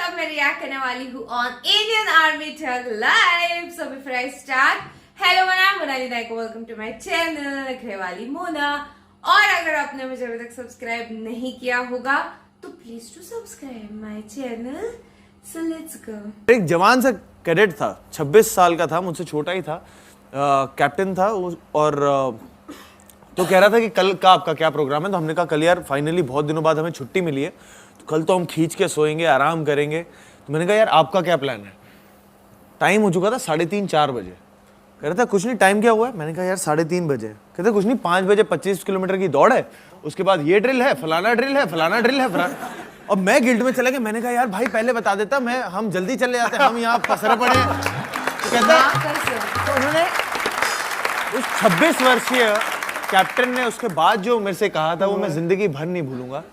अब मैं रिएक्ट करने वाली हूँ ऑन इंडियन आर्मी ठग live. So before I start, hello मैं मोनाली नायक, वेलकम टू माय चैनल नखरे वाली मोना। और अगर आपने मुझे अभी तक सब्सक्राइब नहीं किया होगा तो please to subscribe my channel. So let's go. एक जवान सा कैडेट था, 26 साल का था, मुझसे छोटा ही था, कैप्टन था और तो कह रहा था कि कल का आपका क्या प्रोग्राम है। तो हमने कहा कल यार फाइनली बहुत दिनों बाद हमें छुट्टी मिली है, तो कल तो हम खींच के सोएंगे, आराम करेंगे। तो मैंने कहा यार आपका क्या प्लान है। टाइम हो चुका था 3:30-4 बजे। कह रहा था कुछ नहीं, टाइम क्या हुआ है। मैंने कहा यार 3:30 बजे। कहते कुछ नहीं, 5 बजे 25 किलोमीटर की दौड़ है, उसके बाद ये ड्रिल है, फलाना ड्रिल है, फलाना ड्रिल है, फलाना। अब मैं गिल्ड में चला गया। मैंने कहा यार भाई पहले बता देता, हम जल्दी चले जाते, हम यहाँ पसरे पड़े। तो कहता तो उन्होंने उस 26 वर्षीय कैप्टन ने उसके बाद जो मेरे से कहा था वो मैं जिंदगी भर नहीं भूलूंगा।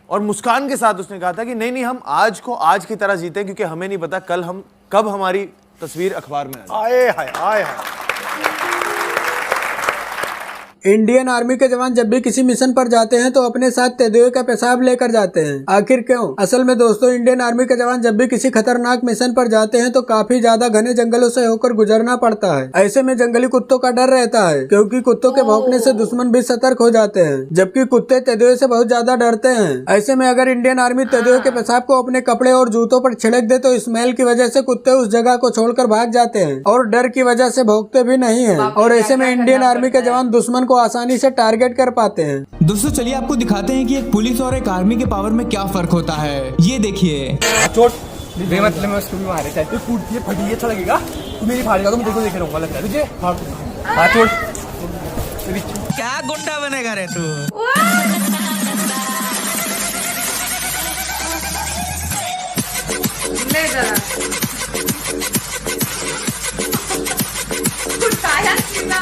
और मुस्कान के साथ उसने कहा था कि नहीं हम आज को आज की तरह जीते, क्योंकि हमें नहीं पता कल हम कब हमारी तस्वीर अखबार में आए। इंडियन आर्मी के जवान जब भी किसी मिशन पर जाते हैं तो अपने साथ तेंदुए का पेशाब लेकर जाते हैं। आखिर क्यों? असल में दोस्तों, इंडियन आर्मी के जवान जब भी किसी खतरनाक मिशन पर जाते हैं तो काफी ज्यादा घने जंगलों से होकर गुजरना पड़ता है। ऐसे में जंगली कुत्तों का डर रहता है, क्योंकि कुत्तों के भौंकने से दुश्मन भी सतर्क हो जाते हैं, जबकि कुत्ते तेंदुए से बहुत ज्यादा डरते हैं। ऐसे में अगर इंडियन आर्मी तेंदुए के पेशाब को अपने कपड़े और जूतों पर छिड़क दे तो स्मेल की वजह से कुत्ते उस जगह को छोड़कर भाग जाते हैं और डर की वजह से भौंकते भी नहीं है। और ऐसे में इंडियन आर्मी के जवान दुश्मन को आसानी से टारगेट कर पाते हैं। दोस्तों चलिए आपको दिखाते हैं कि एक पुलिस और एक आर्मी के पावर में क्या फर्क होता है। ये देखिए। चोट बेमतलब में उसको भी मारे, चाहे तो टूटती है, फटी है, अच्छा लगेगा। तू मेरी फाड़ेगा तो मैं देखो देखे रहूंगा, लगता है तुझे। हाँ चोट। क्या गुंडा बनेगा रे तू। नहीं जरा उठाया सीधा,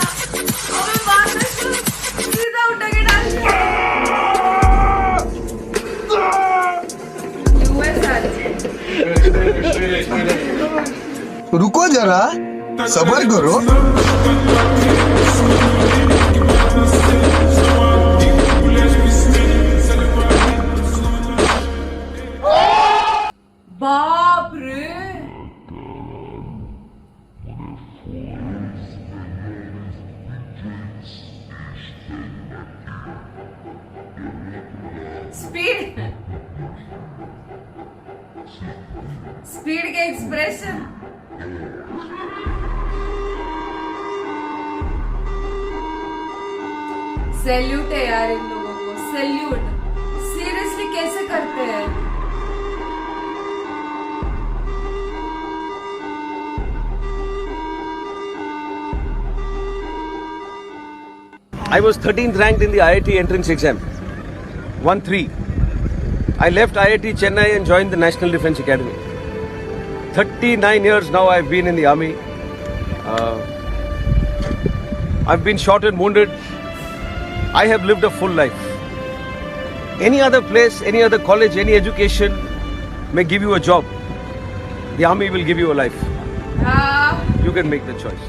अबे मारना सीधा उठा के डाल दिया। रुको जरा, सबर करो। बाप रे, स्पीड के एक्सप्रेशन। सैल्यूट है यार इन लोगों को, सैल्यूट। सीरियसली कैसे करते हैं। I was 13th ranked in the IIT entrance exam. 1-3. I left IIT Chennai and joined the National Defence Academy. 39 years now I've been in the army. I've been shot and wounded. I have lived a full life. Any other place, any other college, any education may give you a job. The army will give you a life. You can make the choice.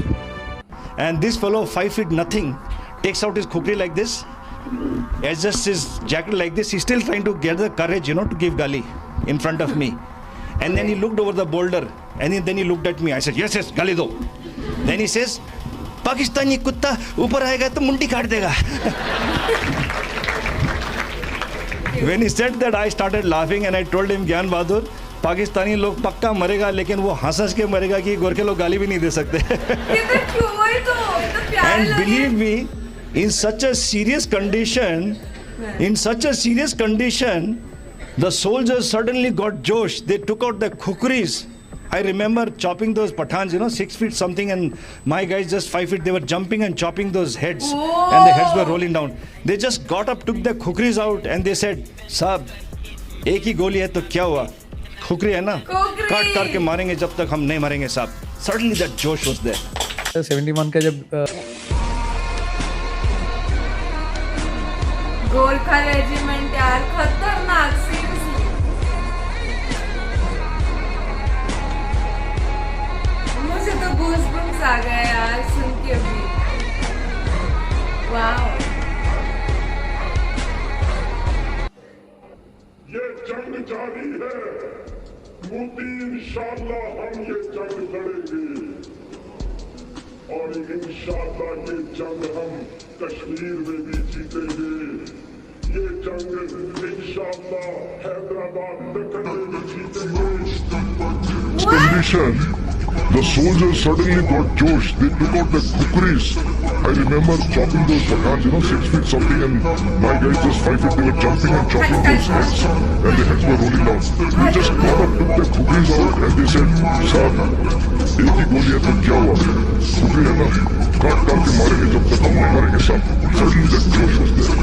And this fellow 5 feet nothing takes out his khukri like this, adjusts his jacket like this. He's still trying to get the courage, to give gali in front of me. And then he looked over the boulder and then he looked at me. I said, yes, gali do. Then he says, Pakistani kutta upar aayega to mundi kaat dega. When he said that, I started laughing and I told him, Gyan Bahadur, Pakistani लोग पक्का मरेगा, लेकिन वो हंस के मरेगा कि गोरखे लोग गाली भी नहीं दे सकते। And believe me, in such a serious condition, the soldiers suddenly got josh. They took out the khukris. I remember chopping those Pathans, 6 feet something, and my guys just 5 feet. They were jumping and chopping those heads, and the heads were rolling down. They just got up, took the khukris out, and they said, "Saab, एक ही गोली है तो क्या हुआ? खुकरी है ना, काट काट के मारेंगे जब तक हम नहीं मरेंगे साहब." Suddenly that josh was there. 71 का जब गोरखा रेजिमेंट यार खतरनाक, सीरियसली। मुझे तो गूज़बम्स आ गए यार सुन के भी। वाओ। ये जंग जारी है, इंशाअल्लाह हम ये जंग लड़ेंगे और इंशाअल्लाह ये जंग हम कश्मीर में भी जीतेंगे। ये जंग इंशाअल्लाह हैदराबाद दक्कन में भी जीतेंगे। Condition. The soldiers suddenly got Josh. They took out the kukris. I remember chopping those pathans, 6 feet something, and my guys just 5 feet. They were jumping and chopping those heads, and the heads were rolling down. We just got up, took the kukris out, and they said, "Saab, एक ही गोली है तो क्या हुआ? खुकरी है ना, काट के मारेंगे जब तक हम नहीं मरेंगे साहब." Suddenly the Josh was there.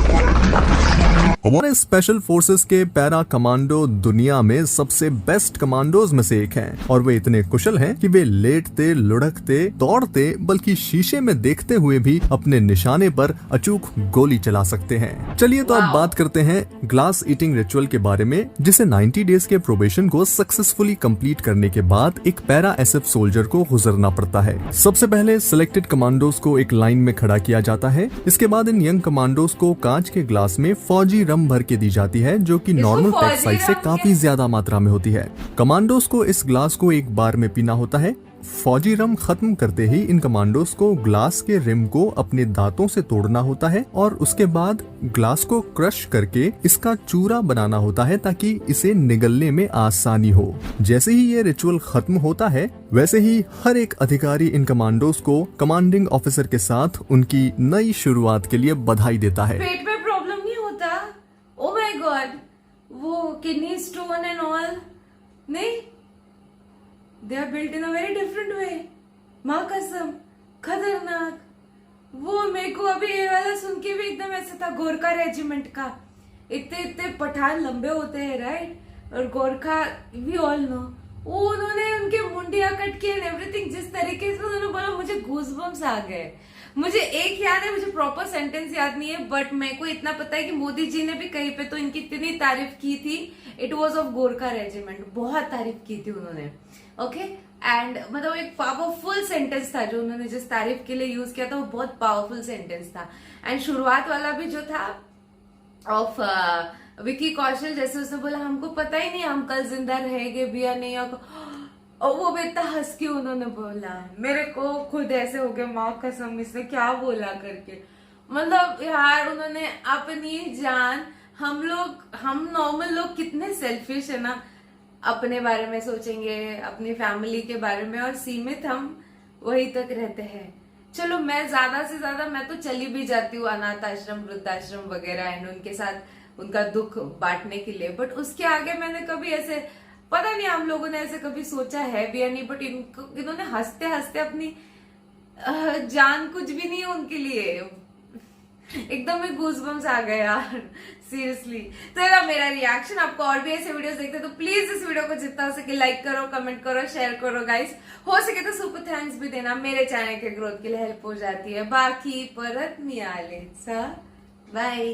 हमारे स्पेशल फोर्सेस के पैरा कमांडो दुनिया में सबसे बेस्ट कमांडोज में से एक हैं और वे इतने कुशल हैं कि वे लेटते, लुढ़कते, दौड़ते बल्कि शीशे में देखते हुए भी अपने निशाने पर अचूक गोली चला सकते हैं। चलिए तो अब बात करते हैं ग्लास ईटिंग रिचुअल के बारे में, जिसे 90 डेज के प्रोबेशन को सक्सेसफुली कंप्लीट करने के बाद एक पैरा एसएफ सोल्जर को गुजरना पड़ता है। सबसे पहले सिलेक्टेड कमांडोज को एक लाइन में खड़ा किया जाता है। इसके बाद इन यंग कमांडोज को कांच के ग्लास में फौजी रम भर के दी जाती है, जो कि नॉर्मल पैक साइज से काफी ज्यादा मात्रा में होती है। कमांडोज को इस ग्लास को एक बार में पीना होता है। फौजी रम खत्म करते ही इन कमांडोज को ग्लास के रिम को अपने दांतों से तोड़ना होता है और उसके बाद ग्लास को क्रश करके इसका चूरा बनाना होता है ताकि इसे निगलने में आसानी हो। जैसे ही ये रिचुअल खत्म होता है वैसे ही हर एक अधिकारी इन कमांडोज को कमांडिंग ऑफिसर के साथ उनकी नई शुरुआत के लिए बधाई देता है। पेट में प्रॉब्लम नहीं होता? ओ माय गॉड, वो किडनी स्टोन एंड ऑल नहीं, they are built in a very different way. माँ कसम, खतरनाक। वो मेरे को अभी ये वाला सुन के भी एकदम ऐसा था, गोरखा रेजिमेंट का इतने इतने पठान लंबे होते हैं राइट, और गोरखा वी ऑल नो। वो उन्होंने उनके मुंडिया कट किए एंड एवरीथिंग, जिस तरीके से उन्होंने बोला मुझे गूज़बम्स आ गए। मुझे एक याद है, मुझे प्रॉपर सेंटेंस याद नहीं है, बट मेरे को इतना पता है कि मोदी जी ने भी कहीं पे तो इनकी इतनी तारीफ की थी। It was of Gorkha regiment, बहुत तारीफ की थी उन्होंने। ओके एंड मतलब एक पावरफुल सेंटेंस था जो उन्होंने जिस तारीफ के लिए यूज किया था, वो बहुत पावरफुल सेंटेंस था। एंड शुरुआत वाला भी जो था ऑफ विकी कौशल, जैसे उसने बोला हमको पता ही नहीं हम कल जिंदा रहेंगे भी या नहीं, और वो भी इतना हंस के उन्होंने बोला, मेरे को खुद ऐसे हो गया माँ कसम इसने क्या बोला करके। मतलब यार उन्होंने अपनी जान, हम नॉर्मल लोग कितने सेल्फिश है ना, अपने बारे में सोचेंगे, अपनी फैमिली के बारे में, और सीमित हम वही तक रहते हैं। चलो मैं ज्यादा से ज्यादा मैं तो चली भी जाती हूँ अनाथ आश्रम, वृद्धाश्रम वगैरह एंड उनके साथ उनका दुख बांटने के लिए, बट उसके आगे मैंने कभी ऐसे, पता नहीं हम लोगों ने ऐसे कभी सोचा है भी या नहीं, बट इन्होंने हंसते हंसते अपनी जान कुछ भी नहीं उनके लिए, एकदम ही गूज़बम्स आ गए यार सीरियसली। तो ये मेरा रिएक्शन। आपको और भी ऐसे वीडियोस देखते तो प्लीज इस वीडियो को जितना हो सके लाइक करो, कमेंट करो, शेयर करो गाइस। हो सके तो सुपर थैंक्स भी देना, मेरे चैनल के ग्रोथ के लिए हेल्प हो जाती है। बाकी परत मिळाले, बाय।